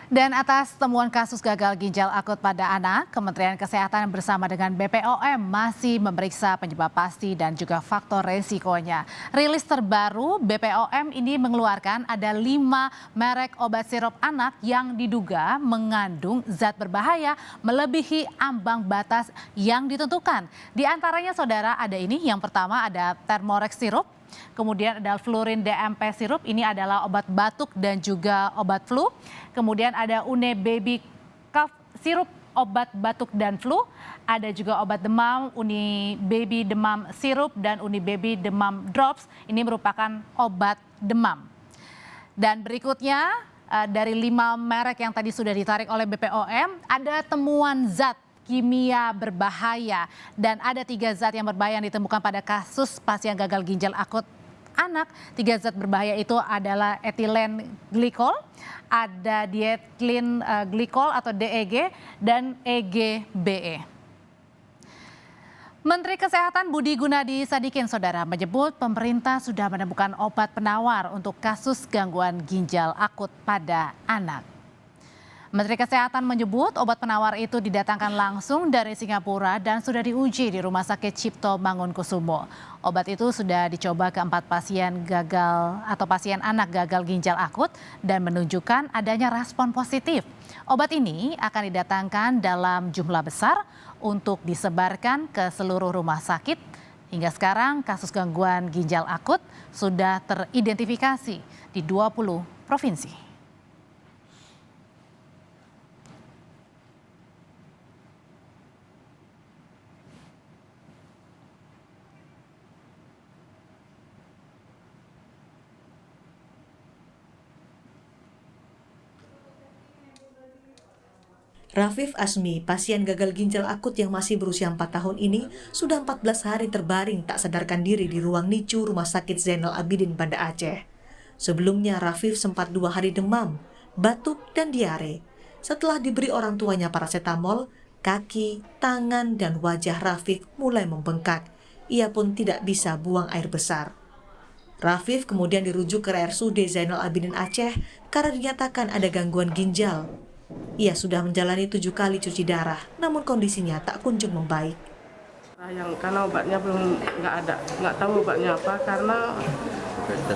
Dan atas temuan kasus gagal ginjal akut pada anak, Kementerian Kesehatan bersama dengan BPOM masih memeriksa penyebab pasti dan juga faktor resikonya. Rilis terbaru BPOM ini mengeluarkan ada 5 merek obat sirup anak yang diduga mengandung zat berbahaya melebihi ambang batas yang ditentukan. Di antaranya saudara ada ini, yang pertama ada Thermorex sirup. Kemudian ada Flurin DMP sirup, ini adalah obat batuk dan juga obat flu. Kemudian ada Une Baby Cough sirup, obat batuk dan flu. Ada juga obat demam, Uni Baby Demam sirup dan Uni Baby Demam drops. Ini merupakan obat demam. Dan berikutnya dari 5 merek yang tadi sudah ditarik oleh BPOM, ada temuan zat kimia berbahaya dan ada 3 zat yang berbahaya yang ditemukan pada kasus pasien gagal ginjal akut anak. 3 zat berbahaya itu adalah etilen glikol, ada dietilin glikol atau DEG dan EGBE. Menteri Kesehatan Budi Gunadi Sadikin saudara menyebut pemerintah sudah menemukan obat penawar untuk kasus gangguan ginjal akut pada anak. Menteri Kesehatan menyebut obat penawar itu didatangkan langsung dari Singapura dan sudah diuji di Rumah Sakit Cipto Mangunkusumo. Obat itu sudah dicoba ke 4 pasien gagal atau pasien anak gagal ginjal akut dan menunjukkan adanya respon positif. Obat ini akan didatangkan dalam jumlah besar untuk disebarkan ke seluruh rumah sakit. Hingga sekarang kasus gangguan ginjal akut sudah teridentifikasi di 20 provinsi. Rafif Asmi, pasien gagal ginjal akut yang masih berusia 4 tahun ini, sudah 14 hari terbaring tak sadarkan diri di ruang NICU Rumah Sakit Zainal Abidin, Banda Aceh. Sebelumnya Rafif sempat 2 hari demam, batuk, dan diare. Setelah diberi orang tuanya paracetamol, kaki, tangan, dan wajah Rafif mulai membengkak. Ia pun tidak bisa buang air besar. Rafif kemudian dirujuk ke RSUD Zainal Abidin Aceh karena dinyatakan ada gangguan ginjal. Ia sudah menjalani 7 kali cuci darah, namun kondisinya tak kunjung membaik. Karena obatnya belum nggak tahu obatnya apa, karena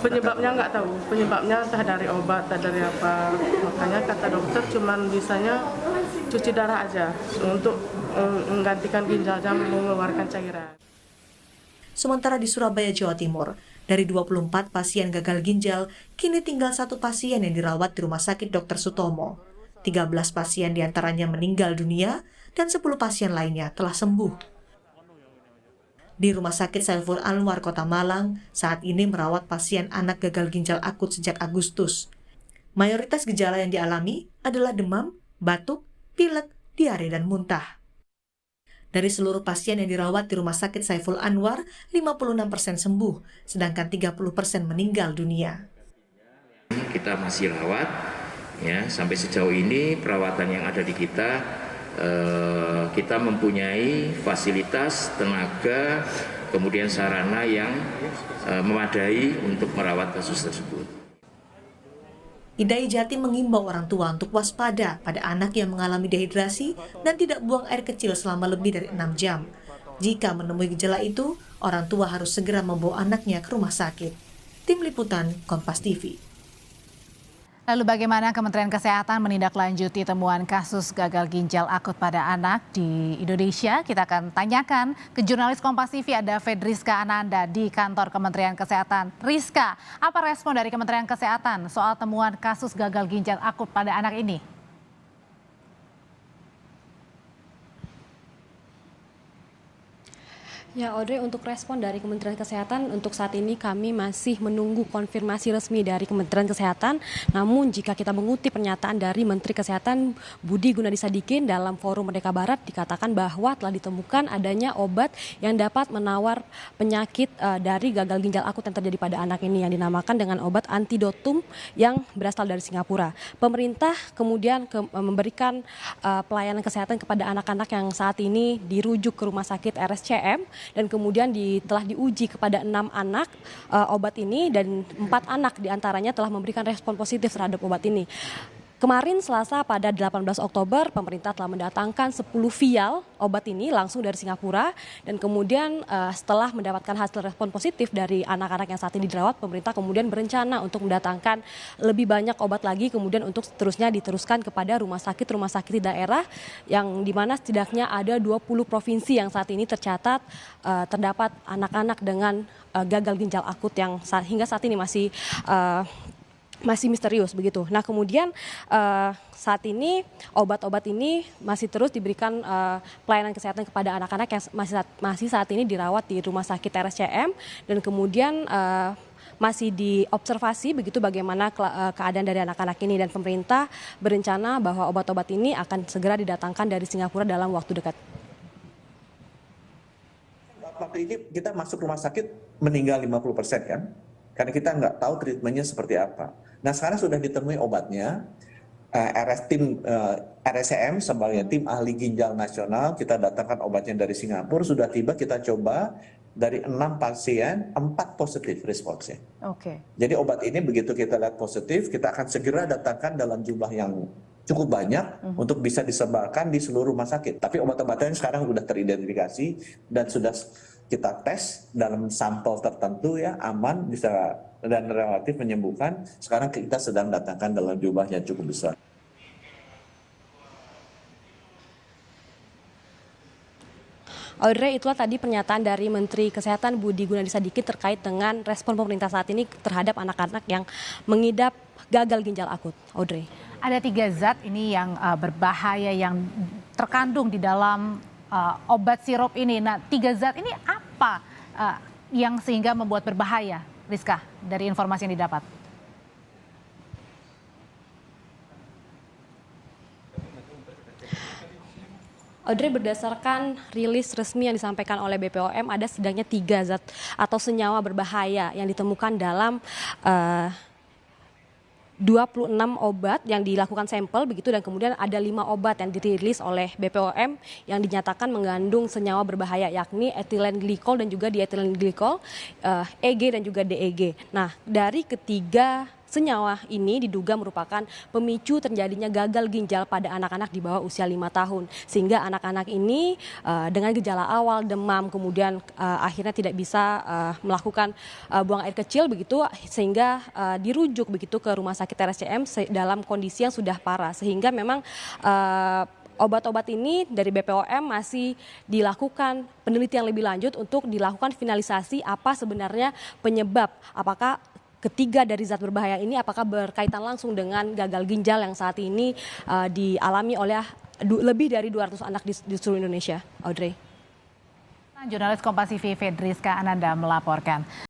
penyebabnya nggak tahu, penyebabnya entah dari obat, entah dari apa. Makanya kata dokter cuman bisanya cuci darah aja untuk menggantikan ginjalnya mengeluarkan cairan. Sementara di Surabaya, Jawa Timur, dari 24 pasien gagal ginjal, kini tinggal 1 pasien yang dirawat di Rumah Sakit Dr. Sutomo. 13 pasien diantaranya meninggal dunia dan 10 pasien lainnya telah sembuh. Di Rumah Sakit Saiful Anwar, Kota Malang, saat ini merawat pasien anak gagal ginjal akut sejak Agustus. Mayoritas gejala yang dialami adalah demam, batuk, pilek, diare, dan muntah. Dari seluruh pasien yang dirawat di Rumah Sakit Saiful Anwar, 56% sembuh, sedangkan 30% meninggal dunia. Kita masih rawat, ya, sampai sejauh ini perawatan yang ada di kita mempunyai fasilitas, tenaga, kemudian sarana yang memadai untuk merawat kasus tersebut. IDAI Jatim mengimbau orang tua untuk waspada pada anak yang mengalami dehidrasi dan tidak buang air kecil selama lebih dari 6 jam. Jika menemui gejala itu, orang tua harus segera membawa anaknya ke rumah sakit. Tim Liputan, Kompas TV. Lalu bagaimana Kementerian Kesehatan menindaklanjuti temuan kasus gagal ginjal akut pada anak di Indonesia? Kita akan tanyakan ke jurnalis Kompas TV, ada Fedriska Ananda di kantor Kementerian Kesehatan. Rizka, apa respon dari Kementerian Kesehatan soal temuan kasus gagal ginjal akut pada anak ini? Ya, Audrey, untuk respon dari Kementerian Kesehatan, untuk saat ini kami masih menunggu konfirmasi resmi dari Kementerian Kesehatan. Namun jika kita mengutip pernyataan dari Menteri Kesehatan Budi Gunadi Sadikin dalam Forum Merdeka Barat, dikatakan bahwa telah ditemukan adanya obat yang dapat menawar penyakit dari gagal ginjal akut yang terjadi pada anak ini, yang dinamakan dengan obat antidotum yang berasal dari Singapura. Pemerintah kemudian memberikan pelayanan kesehatan kepada anak-anak yang saat ini dirujuk ke Rumah Sakit RSCM, dan kemudian telah diuji kepada 6 anak obat ini, dan 4 anak diantaranya telah memberikan respon positif terhadap obat ini. Kemarin Selasa pada 18 Oktober pemerintah telah mendatangkan 10 vial obat ini langsung dari Singapura dan kemudian setelah mendapatkan hasil respon positif dari anak-anak yang saat ini dirawat, pemerintah kemudian berencana untuk mendatangkan lebih banyak obat lagi kemudian untuk seterusnya diteruskan kepada rumah sakit di daerah yang dimana setidaknya ada 20 provinsi yang saat ini tercatat terdapat anak-anak dengan gagal ginjal akut yang hingga saat ini masih misterius begitu. Nah kemudian saat ini obat-obat ini masih terus diberikan pelayanan kesehatan kepada anak-anak yang masih saat ini dirawat di rumah sakit RSCM dan kemudian masih diobservasi begitu bagaimana keadaan dari anak-anak ini dan pemerintah berencana bahwa obat-obat ini akan segera didatangkan dari Singapura dalam waktu dekat. Waktu ini kita masuk rumah sakit meninggal 50% kan? Karena kita nggak tahu treatmentnya seperti apa. Nah sekarang sudah ditemui obatnya, RSCM sebagai tim ahli ginjal nasional, kita datangkan obatnya dari Singapura, sudah tiba kita coba dari 6 pasien, 4 positif responsnya. Oke. Jadi obat ini begitu kita lihat positif, kita akan segera datangkan dalam jumlah yang cukup banyak untuk bisa disebarkan di seluruh rumah sakit. Tapi obat-obatan sekarang sudah teridentifikasi dan sudah kita tes dalam sampel tertentu ya aman bisa dan relatif menyembuhkan. Sekarang kita sedang datangkan dalam jumlah yang cukup besar. Audrey, itulah tadi pernyataan dari Menteri Kesehatan Budi Gunadi Sadikin terkait dengan respon pemerintah saat ini terhadap anak-anak yang mengidap gagal ginjal akut. Audrey. Ada 3 zat ini yang berbahaya yang terkandung di dalam obat sirup ini. Nah, 3 zat ini apa yang sehingga membuat berbahaya, Rizka, dari informasi yang didapat? Audrey, berdasarkan rilis resmi yang disampaikan oleh BPOM ada setidaknya 3 zat atau senyawa berbahaya yang ditemukan dalam 26 obat yang dilakukan sampel begitu dan kemudian ada 5 obat yang dirilis oleh BPOM yang dinyatakan mengandung senyawa berbahaya yakni etilen glikol dan juga dietilen glikol, EG dan juga DEG. Nah, dari ketiga senyawa ini diduga merupakan pemicu terjadinya gagal ginjal pada anak-anak di bawah usia 5 tahun. Sehingga anak-anak ini dengan gejala awal demam kemudian akhirnya tidak bisa melakukan buang air kecil begitu sehingga dirujuk begitu ke rumah sakit RSCM dalam kondisi yang sudah parah. Sehingga memang obat-obat ini dari BPOM masih dilakukan penelitian lebih lanjut untuk dilakukan finalisasi apa sebenarnya penyebab, apakah ketiga dari zat berbahaya ini apakah berkaitan langsung dengan gagal ginjal yang saat ini dialami oleh lebih dari 200 anak di seluruh Indonesia. Audrey. Jurnalis Kompas TV Fedriska Ananda melaporkan.